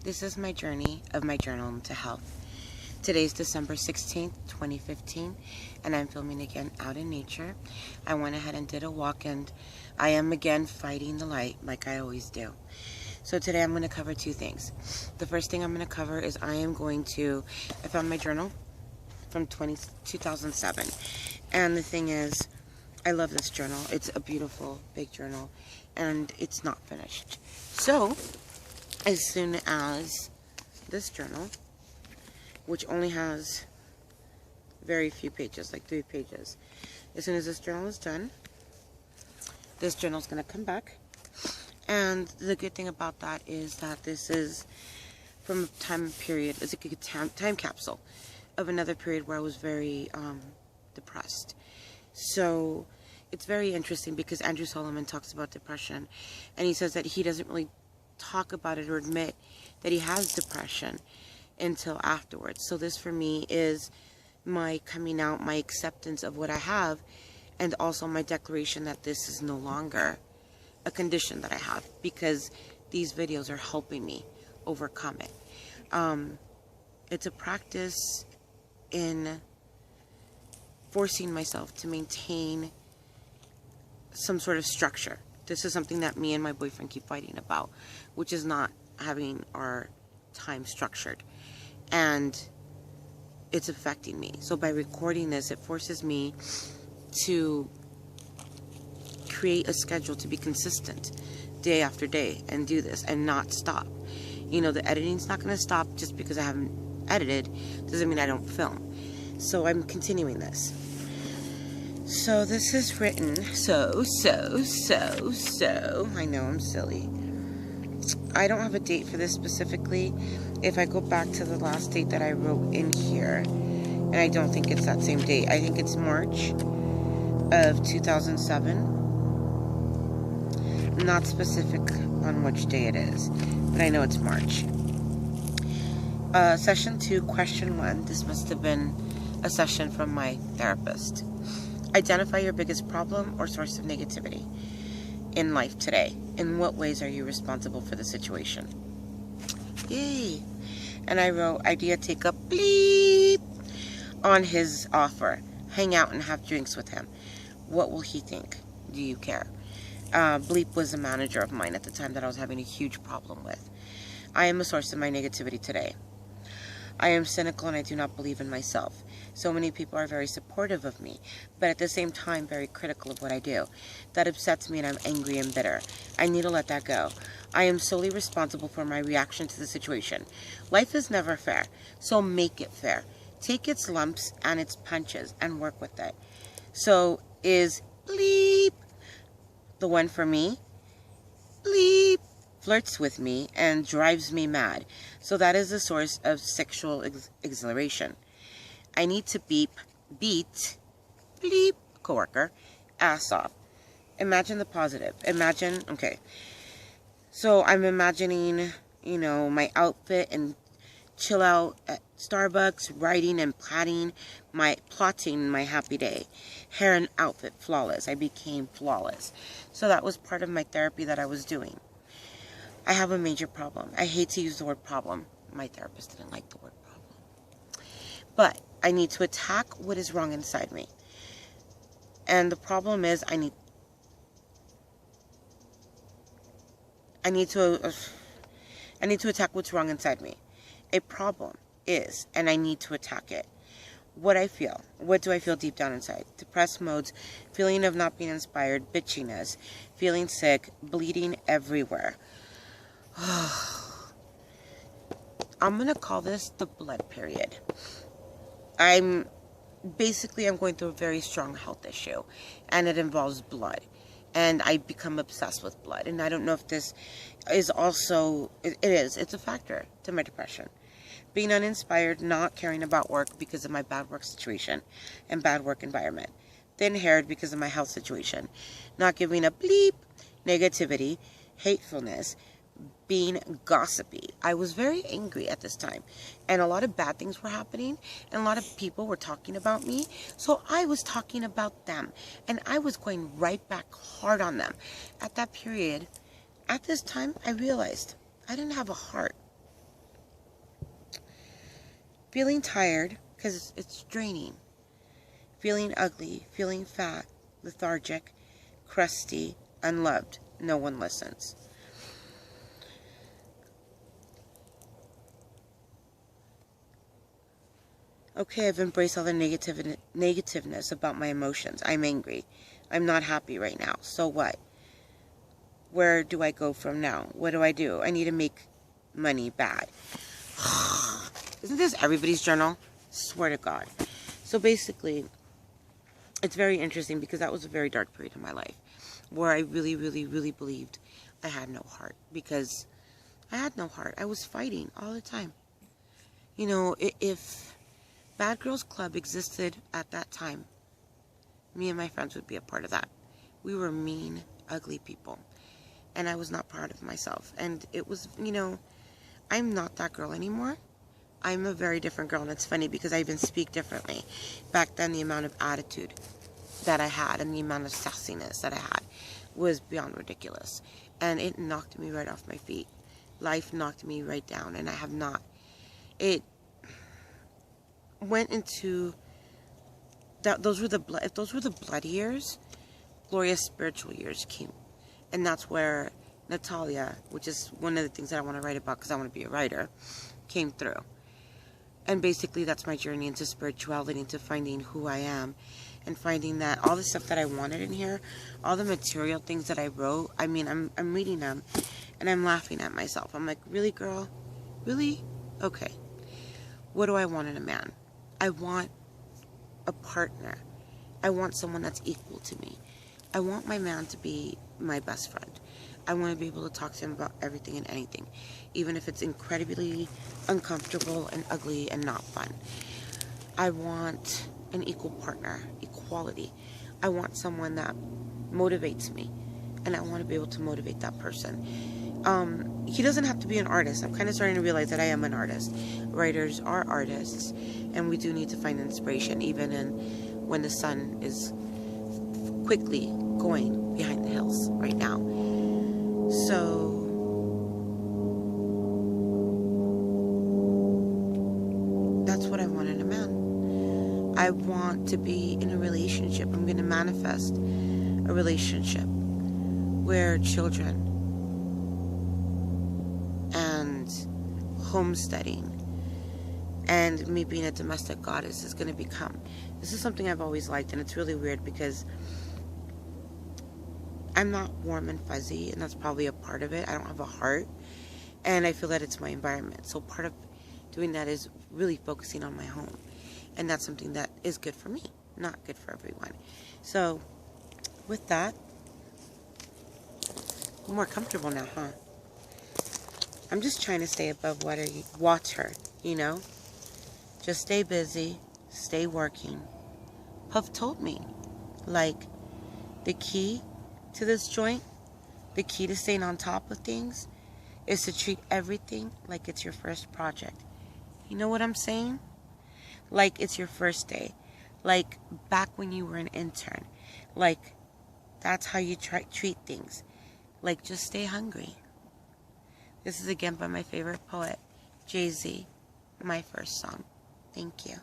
This is my journey of my journal to health. Today's December 16th, 2015, and I'm filming again out in nature. I went ahead and did a walk, and I am again fighting the light like I always do. So today I'm going to cover two things. The first thing I'm going to cover is I found my journal from 2007. And the thing is, I love this journal. It's a beautiful, big journal, and it's not finished. So, as soon as this journal, which only has very few pages, like 3 pages, as soon as this journal is done, this journal is going to come back. And the good thing about that is that this is from a time period, it's like a time capsule of another period where I was very depressed. So it's very interesting because Andrew Solomon talks about depression, and he says that he doesn't really talk about it or admit that he has depression until afterwards. So this for me is my coming out, my acceptance of what I have, and also my declaration that this is no longer a condition that I have, because these videos are helping me overcome it. It's a practice in forcing myself to maintain some sort of structure. This is something that me and my boyfriend keep fighting about, which is not having our time structured. And it's affecting me. So by recording this, it forces me to create a schedule to be consistent day after day and do this and not stop. You know, the editing's not going to stop just because I haven't edited. Doesn't mean I don't film. So I'm continuing this. So this is written so. I know I'm silly. I don't have a date for this specifically. If I go back to the last date that I wrote in here, and I don't think it's that same date. I think it's March of 2007. Not specific on which day it is, but I know it's March. Session 2, question 1. This must have been a session from my therapist. Identify your biggest problem or source of negativity in life today. In what ways are you responsible for the situation? Yay! And I wrote, idea, take a bleep on his offer. Hang out and have drinks with him. What will he think? Do you care? Bleep was a manager of mine at the time that I was having a huge problem with. I am a source of my negativity today. I am cynical and I do not believe in myself. So many people are very supportive of me, but at the same time very critical of what I do. That upsets me and I'm angry and bitter. I need to let that go. I am solely responsible for my reaction to the situation. Life is never fair, so make it fair. Take its lumps and its punches and work with it. So is bleep the one for me? Bleep flirts with me and drives me mad. So that is the source of sexual exhilaration. I need to beat, bleep, coworker, ass off. Imagine the positive. Imagine, okay. So I'm imagining, you know, my outfit and chill out at Starbucks, writing and plotting my happy day. Hair and outfit flawless. I became flawless. So that was part of my therapy that I was doing. I have a major problem. I hate to use the word problem. My therapist didn't like the word problem. But I need to attack what is wrong inside me. And the problem is I need to attack what's wrong inside me. A problem is, and I need to attack it. What I feel. What do I feel deep down inside? Depressed modes, feeling of not being inspired, bitchiness, feeling sick, bleeding everywhere. I'm going to call this the blood period. I'm going through a very strong health issue, and it involves blood. And I become obsessed with blood. And I don't know if this is also, it's a factor to my depression. Being uninspired, not caring about work because of my bad work situation and bad work environment. Thin-haired because of my health situation. Not giving a bleep, negativity, hatefulness, being gossipy. I was very angry at this time, and a lot of bad things were happening, and a lot of people were talking about me, so I was talking about them, and I was going right back hard on them. At that period, at this time, I realized I didn't have a heart. feeling tired because it's draining, feeling ugly, feeling fat, lethargic, crusty, unloved. No one listens. Okay, I've embraced all the negativeness about my emotions. I'm angry. I'm not happy right now. So what? Where do I go from now? What do? I need to make money bad. Isn't this everybody's journal? Swear to God. So basically, it's very interesting because that was a very dark period in my life where I really, really, really believed I had no heart, because I had no heart. I was fighting all the time. You know, if Bad Girls Club existed at that time, me and my friends would be a part of that. We were mean, ugly people. And I was not proud of myself. And it was, you know, I'm not that girl anymore. I'm a very different girl. And it's funny because I even speak differently. Back then, the amount of attitude that I had and the amount of sassiness that I had was beyond ridiculous. And it knocked me right off my feet. Life knocked me right down. And I have not. It went into that. If those were the blood years, Gloria's spiritual years came. And that's where Natalia, which is one of the things that I want to write about because I want to be a writer, came through. And basically that's my journey into spirituality, into finding who I am, and finding that all the stuff that I wanted in here, all the material things that I wrote, I mean, I'm reading them and I'm laughing at myself. I'm like, really, girl? Really? Okay. What do I want in a man? I want a partner. I want someone that's equal to me. I want my man to be my best friend. I want to be able to talk to him about everything and anything, even if it's incredibly uncomfortable and ugly and not fun. I want an equal partner, equality. I want someone that motivates me, and I want to be able to motivate that person. He doesn't have to be an artist. I'm kind of starting to realize that I am an artist. Writers are artists, and we do need to find inspiration, even when the sun is quickly going behind the hills right now. So that's what I want in a man. I want to be in a relationship. I'm going to manifest a relationship where children and homesteading and me being a domestic goddess is going to become. This is something I've always liked, and it's really weird because I'm not warm and fuzzy, and that's probably a part of it. I don't have a heart, and I feel that it's my environment. So part of doing that is really focusing on my home, and that's something that is good for me, not good for everyone. So with that, I'm more comfortable now, huh? I'm just trying to stay above water, you know? Just stay busy, stay working. Puff told me, like, the key to this joint, the key to staying on top of things, is to treat everything like it's your first project. You know what I'm saying? Like it's your first day. Like back when you were an intern. Like that's how you treat things. Like just stay hungry. This is again by my favorite poet, Jay-Z, my first song. Thank you.